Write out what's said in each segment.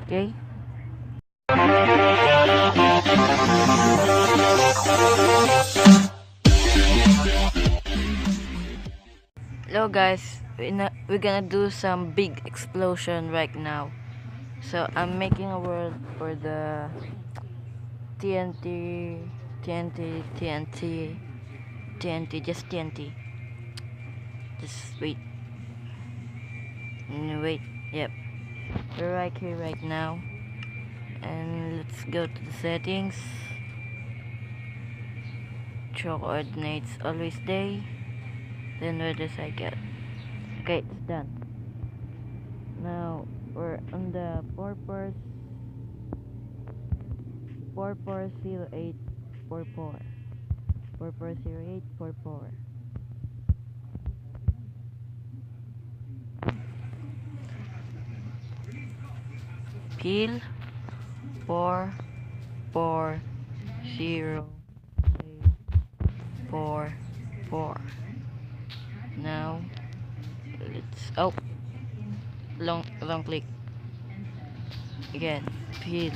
Okay. Hello guys, we're gonna do some big explosion right now. So I'm making a world for the TNT, TNT, TNT, TNT, just TNT. Just wait, wait. Yep, we're right here right now, and let's go to the settings. Show coordinates always day. Then where does I get? Okay, it's done. Now we're on the 440844 440844. Peel 440844. Now let's long click again. Peel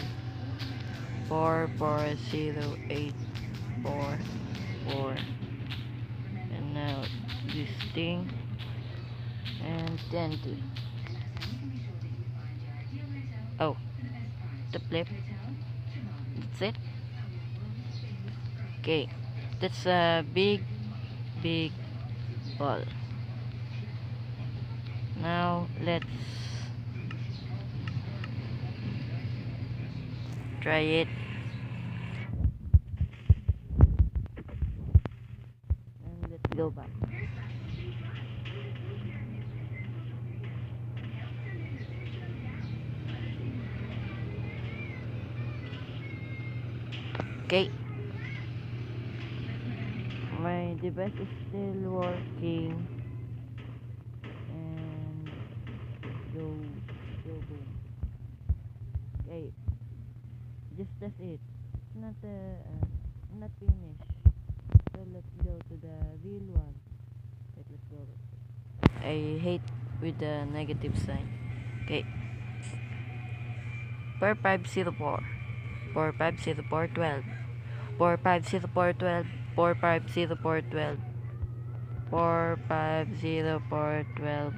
440844. And now this thing and TNT. Oh, the flip. That's it. Okay, that's a big ball. Now let's try it. And let's go back. Okay, my device is still working. And go boom. Okay, just that's it. It's not finished. So let's go to the real one. Wait, let's go. I hate with the negative sign. Okay, 4504 450412 450412 450412 450412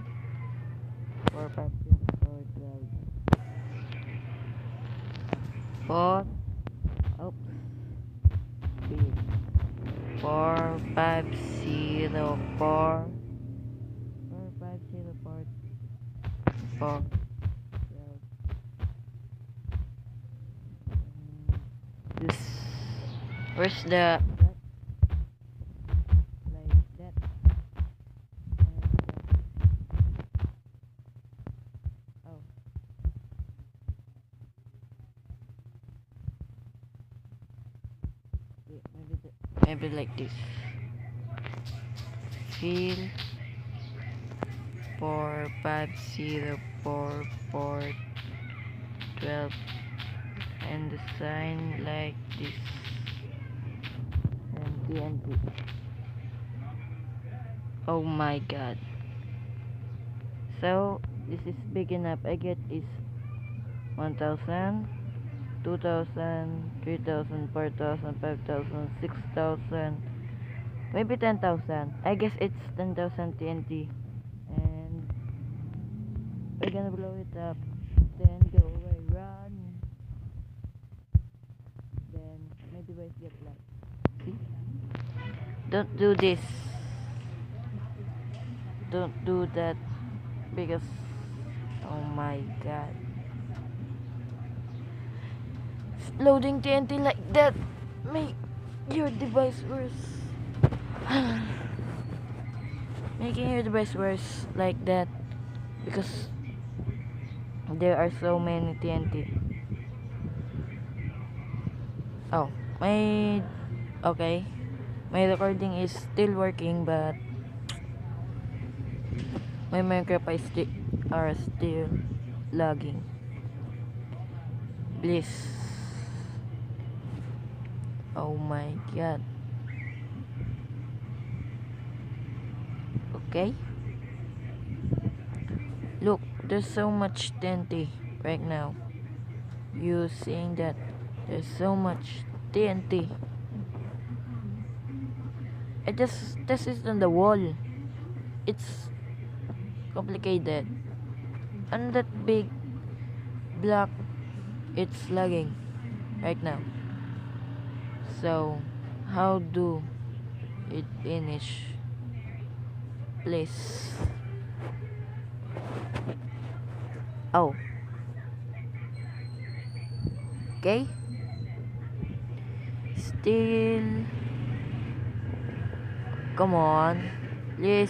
450412 4 oops 4504 4504 4 this where's the like that oh yeah, maybe like this feel 4504 and the sign like this and TNT. Oh my god, so this is big enough. I get is 1000, 2000, 3000, 4000, 5000, 6000, maybe 10,000. I guess it's 10,000 TNT, and we're gonna blow it up. Then go away, run. Then my device get black. See? Don't do this. Don't do that because oh my god. Loading TNT like that make your device worse. Making your device worse like that because there are so many TNT. Oh, okay. My recording is still working, but my Minecraft are still lagging. Please. Oh my god. Okay. Look, there's so much TNT right now. you seeing that there's so much TNT. It just this is on the wall. It's complicated. And that big block, it's lagging right now. So how do it finish? Please. Oh, okay. Still, come on, please,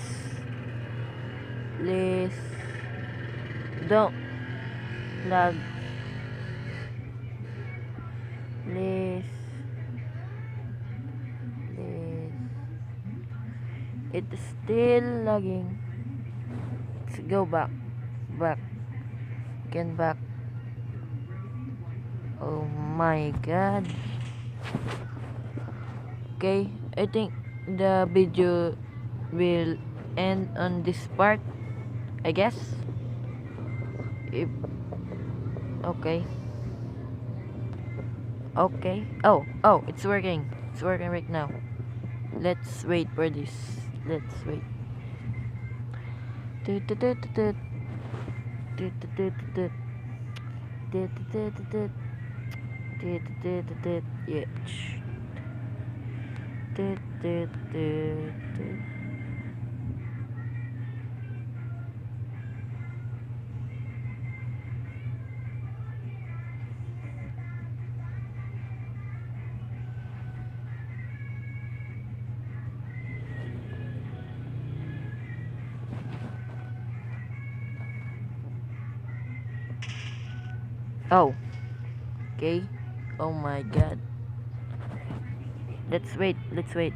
please, don't lag, please, please. It's still lagging. Let's go back, back, again back. Oh my god. Okay, I think the video will end on this part, I guess. If okay. Okay. Oh, it's working. It's working right now. Let's wait for this. Let's wait. Toot, toot, toot, toot. Toot, toot, toot, toot. Toot, toot, toot, toot. Toot, toot, toot, toot. Yeah. Toot, toot, toot, toot. Oh, okay. Oh my god. Let's wait. Let's wait.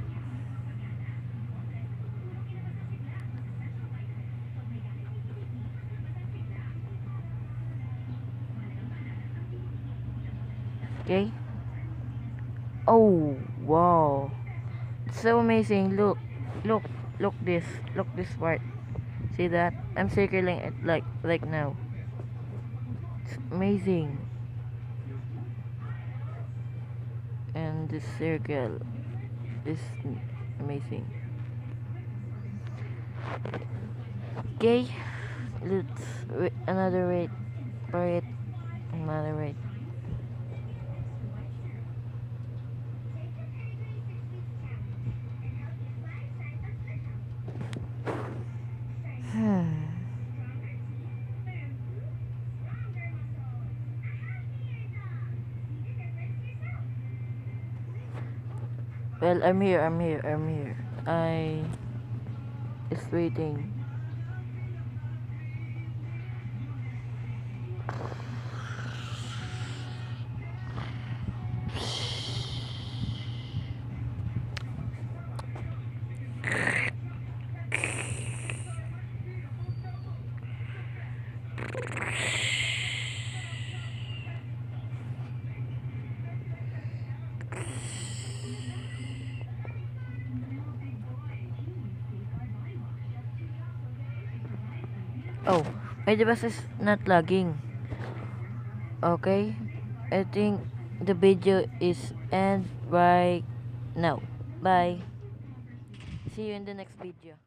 Okay. Oh, wow. It's so amazing. Look, look this. Look this part. See that? I'm circling it like now. It's amazing. And this circle is amazing. Okay, let's wait another wait for it. Another wait. Well, I'm here. I is waiting. Oh, my device is not lagging. Okay, I think the video is end right now. Bye. See you in the next video.